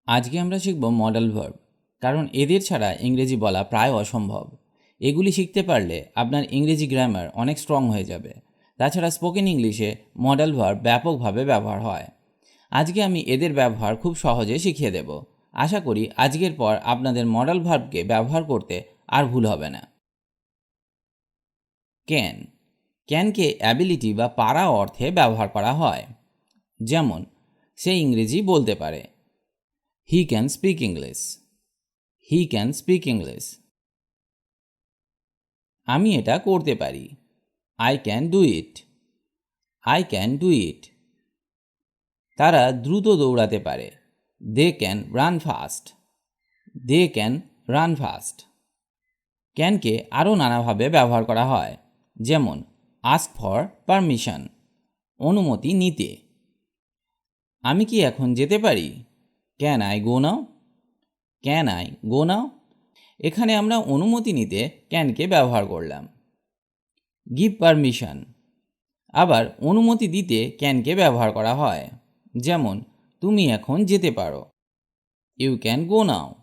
আজকে আমরা শিখব মডেল ভার্ব, কারণ এদের ছাড়া ইংরেজি বলা প্রায় অসম্ভব। এগুলি শিখতে পারলে আপনার ইংরেজি গ্রামার অনেক স্ট্রং হয়ে যাবে। তাছাড়া স্পোকেন ইংলিশে মডেল ভার্ব ব্যাপকভাবে ব্যবহার হয়। আজকে আমি এদের ব্যবহার খুব সহজে শিখিয়ে দেব। আশা করি আজকের পর আপনাদের মডেল ভার্বকে ব্যবহার করতে আর ভুল হবে না। ক্যান। ক্যানকে অ্যাবিলিটি বা পারা অর্থে ব্যবহার করা হয়। যেমন, সে ইংরেজি বলতে পারে। He can speak English. He can speak English. আমি এটা করতে পারি। I can do it. I can do it. তারা দ্রুত দৌড়াতে পারে। They can run fast. They can run fast. ক্যানকে আরও নানাভাবে ব্যবহার করা হয়। যেমন, আস্ক ফর পারমিশন, অনুমতি নিতে। আমি কি এখন যেতে পারি? Can I go now? Can I go now? এখানে আমরা অনুমতি নিতে ক্যানকে ব্যবহার করলাম। গিভ পারমিশন, আবার অনুমতি দিতে ক্যানকে ব্যবহার করা হয়। যেমন, তুমি এখন যেতে পারো। You can go now.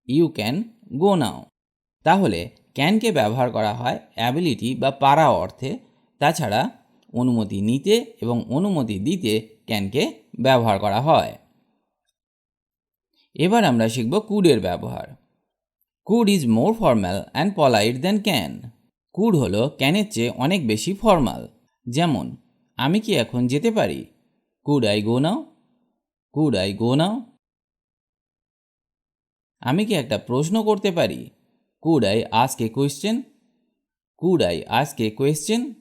You can go now. তাহলে ক্যানকে ব্যবহার করা হয় অ্যাবিলিটি বা পারা অর্থে। তাছাড়া অনুমতি নিতে এবং অনুমতি দিতে ক্যানকে ব্যবহার করা হয়। এবার আমরা শিখব কুডের ব্যবহার। Could is more formal and polite than can. Could হলো ক্যানের চেয়ে অনেক বেশি ফর্মাল। যেমন, আমি কি এখন যেতে পারি? Could I go now? Could I go now? আমি কি একটা প্রশ্ন করতে পারি? Could I ask a question? Could I ask a question?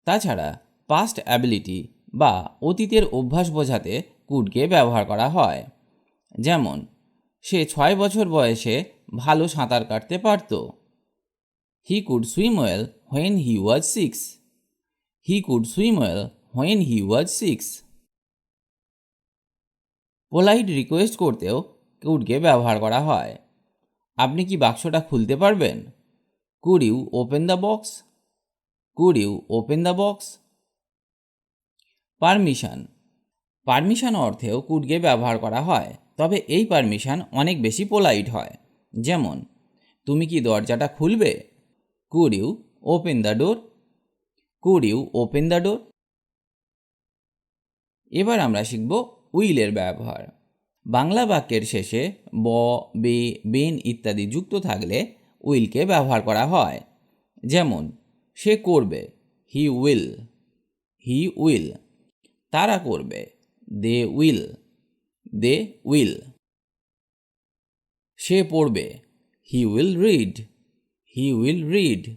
তাছাড়া পাস্ট অ্যাবিলিটি বা অতীতের অভ্যাস বোঝাতে কুডকে ব্যবহার করা হয়। যেমন, সে 6 বছর বয়সে ভালো সাঁতার কাটতে পারত। He could swim well when he was 6। He could swim well when he was 6। Polite request করতেও কুডকে ব্যবহার করা হয়। আপনি কি বাক্সটা খুলতে পারবেন? Could you open the box? Could you open the box? Permission. Permission অর্থেও কুডকে ব্যবহার করা হয়, তবে এই পারমিশন অনেক বেশি পোলাইট হয়। যেমন, তুমি কি দরজাটা খুলবে? Could you open the door? Could you open the door? এবার আমরা শিখব উইলের ব্যবহার। বাংলা বাক্যের শেষে ব, বে, বেন ইত্যাদি যুক্ত থাকলে উইলকে ব্যবহার করা হয়। যেমন, সে করবে। He will. He will. তারা করবে। They will. They will. সে পড়বে। He will read. He will read.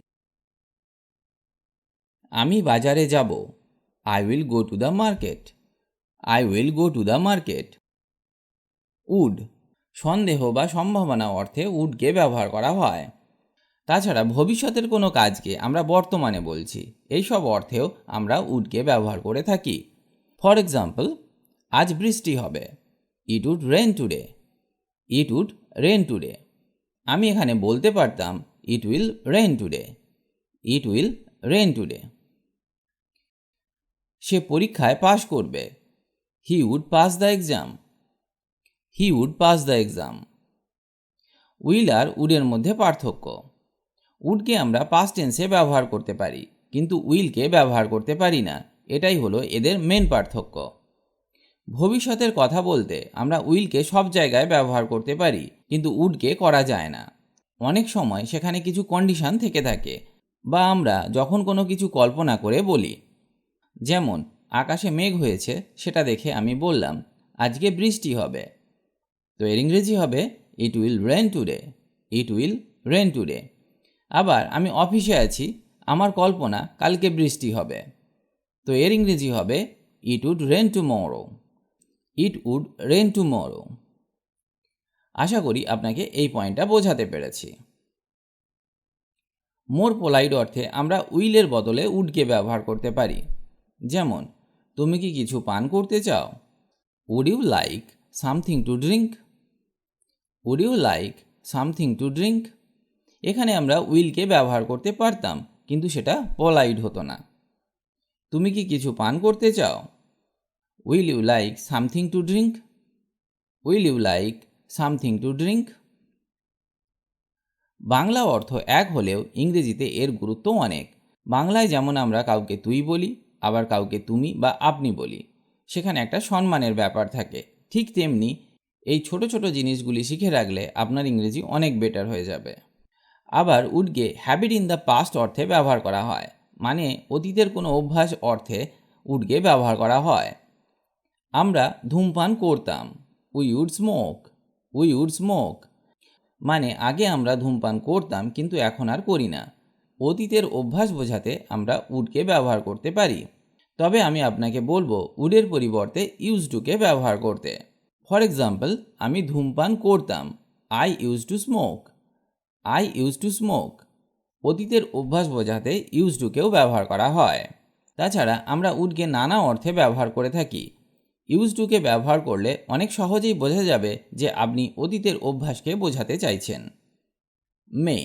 আমি বাজারে যাব। I will go to the market. I will go to the market. Would. সন্দেহ বা সম্ভাবনা অর্থে উডকে ব্যবহার করা হয়। তাছাড়া ভবিষ্যতের কোনো কাজকে আমরা বর্তমানে বলছি, এইসব অর্থেও আমরা উডকে ব্যবহার করে থাকি। ফর এক্সাম্পল, আজ বৃষ্টি হবে। It would rain today. It would rain today. আমি এখানে বলতে পারতাম it will rain today. It will rain today. সে পরীক্ষায় পাশ করবে। He would pass the exam. He would pass the exam. Will আর উডের মধ্যে পার্থক্য। উডকে আমরা পাস্ট টেন্সে ব্যবহার করতে পারি, কিন্তু উইলকে ব্যবহার করতে পারি না। এটাই হলো এদের মেন পার্থক্য। ভবিষ্যতের কথা বলতে আমরা উইলকে সব জায়গায় ব্যবহার করতে পারি, কিন্তু উডকে করা যায় না। অনেক সময় সেখানে কিছু কন্ডিশন থেকে থাকে, বা আমরা যখন কোনো কিছু কল্পনা করে বলি। যেমন, আকাশে মেঘ হয়েছে, সেটা দেখে আমি বললাম আজকে বৃষ্টি হবে। তো এর ইংরেজি হবে it will rain today. It will rain today. আবার আমি অফিসে আছি, আমার কল্পনা কালকে বৃষ্টি হবে। তো এর ইংরেজি হবে it would rain tomorrow. It would rain tomorrow. আশা করি আপনাকে এই পয়েন্টটা বোঝাতে পেরেছি। মোর পোলাইট অর্থে আমরা উইলের বদলে উডকে ব্যবহার করতে পারি। যেমন, তুমি কি কিছু পান করতে চাও? Would you like something to drink? Would you like something to drink? এখানে আমরা উইলকে ব্যবহার করতে পারতাম, কিন্তু সেটা পোলাইট হতো না। তুমি কি কিছু পান করতে চাও? Will you like something to drink? Will you like something to drink? Bangla অর্থ এক হলেও ইংরেজিতে এর গুরুত্ব অনেক। বাংলায় যেমন আমরা কাউকে তুই বলি, আবার কাউকে তুমি বা আপনি বলি, সেখানে একটা সম্মানের ব্যাপার থাকে। ঠিক তেমনি এই ছোট ছোট জিনিসগুলি শিখে রাখলে আপনার ইংরেজি অনেক বেটার হয়ে যাবে। আবার উডকে হ্যাবিট ইন দ্য পাস্ট অর্থে ব্যবহার করা হয়, মানে অতীতের কোনো অভ্যাস অর্থে উডকে ব্যবহার করা হয়। আমরা ধূমপান করতাম, we would smoke. We would smoke মানে আগে আমরা ধূমপান করতাম কিন্তু এখন আর করি না। অতীতের অভ্যাস বোঝাতে আমরা উডকে ব্যবহার করতে পারি। তবে আমি আপনাকে বলবো উডের পরিবর্তে ইউজ টুকে ব্যবহার করতে। ফর এক্সাম্পল, আমি ধূমপান করতাম, I use to smoke. I use to smoke. অতীতের অভ্যাস বোঝাতে ইউজ টুকেও ব্যবহার করা হয়। তাছাড়া আমরা উডকে নানা অর্থে ব্যবহার করে থাকি। ইউজ টুকে ব্যবহার করলে অনেক সহজেই বোঝা যাবে যে আপনি অতীতের অভ্যাসকে বোঝাতে চাইছেন। মে।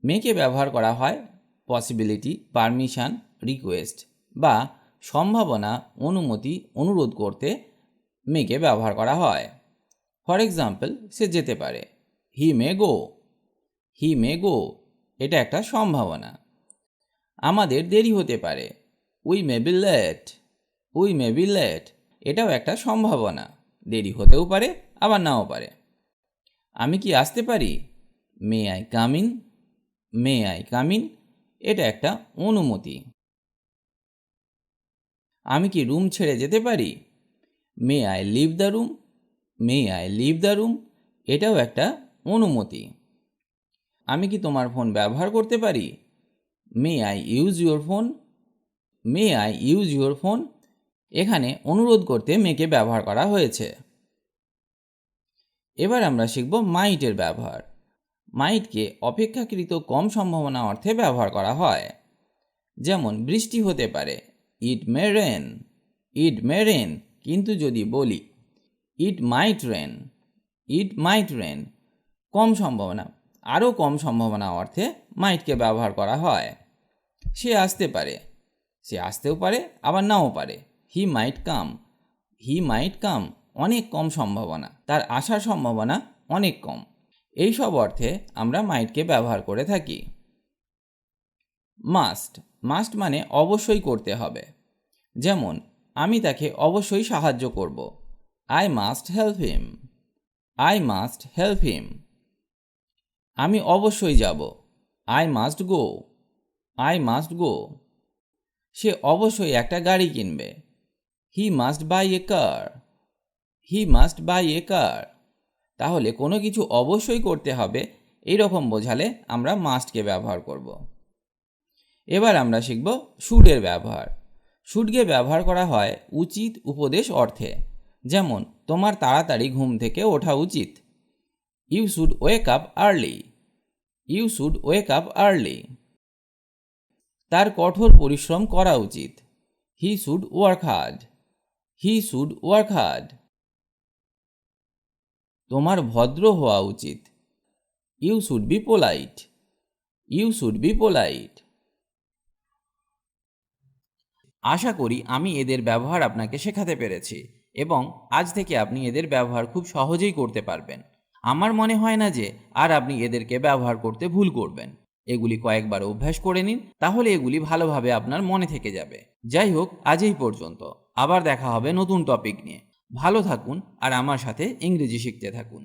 মেকে ব্যবহার করা হয় পসিবিলিটি, পারমিশন, রিকোয়েস্ট বা সম্ভাবনা, অনুমতি, অনুরোধ করতে মেকে ব্যবহার করা হয়। ফর এক্সাম্পল, সে যেতে পারে, হি মে গো। হি মে গো এটা একটা সম্ভাবনা। আমাদের দেরি হতে পারে, we may be late. We may be late এটাও একটা সম্ভাবনা। দেরি হতেও পারে, আবার নাও পারে। আমি কি আসতে পারি, may I come in. May I come in এটা একটা অনুমতি। আমি কি রুম ছেড়ে যেতে পারি, may I leave the room. May I leave the room এটাও একটা অনুমতি। আমি কি তোমার ফোন ব্যবহার করতে পারি, may I use your phone. May I use your phone এখানে অনুরোধ করতে মেকে ব্যবহার করা হয়েছে। এবার আমরা শিখব মাইটের ব্যবহার। মাইটকে অপেক্ষাকৃত কম সম্ভাবনা অর্থে ব্যবহার করা হয়। যেমন বৃষ্টি হতে পারে, ইট মে রেন। ইট মে রেন কিন্তু যদি বলি ইট মাইট রেন, ইট মাইট রেন কম সম্ভাবনা, আরও কম সম্ভাবনা অর্থে মাইটকে ব্যবহার করা হয়। সে আসতে পারে, সে আসতেও পারে আবার নাও পারে, হি মাইট কাম। হি মাইট কাম অনেক কম সম্ভাবনা, তার আসার সম্ভাবনা অনেক কম। এই সব অর্থে আমরা মাইটকে ব্যবহার করে থাকি। মাস্ট। মাস্ট মানে অবশ্যই করতে হবে। যেমন আমি তাকে অবশ্যই সাহায্য করব, I must help him. I must help him. আমি অবশ্যই যাব, I must go. I must go. সে অবশ্যই একটা গাড়ি কিনবে, he must buy a car. He must buy a car. তাহলে কোনো কিছু অবশ্যই করতে হবে এই রকম বোঝালে আমরা মাস্টকে ব্যবহার করব। এবার আমরা শিখব শুডের ব্যবহার। শুডকে ব্যবহার করা হয় উচিত উপদেশ অর্থে। যেমন তোমার তাড়াতাড়ি ঘুম থেকে ওঠা উচিত, you should wake up early. You should wake up early. তার কঠোর পরিশ্রম করা উচিত, he should work hard. He should work hard. তোমার ভদ্র হওয়া উচিত, you should be polite. You should be polite. আশা করি আমি এদের ব্যবহার আপনাকে শেখাতে পেরেছি এবং আজ থেকে আপনি এদের ব্যবহার খুব সহজেই করতে পারবেন। আমার মনে হয় না যে আর আপনি এদেরকে ব্যবহার করতে ভুল করবেন। এগুলি কয়েকবার অভ্যাস করে নিন, তাহলে এগুলি ভালোভাবে আপনার মনে থেকে যাবে। যাই হোক, আজ এই পর্যন্ত। আবার দেখা হবে নতুন টপিক নিয়ে। ভালো থাকুন আর আমার সাথে ইংরেজি শিখতে থাকুন।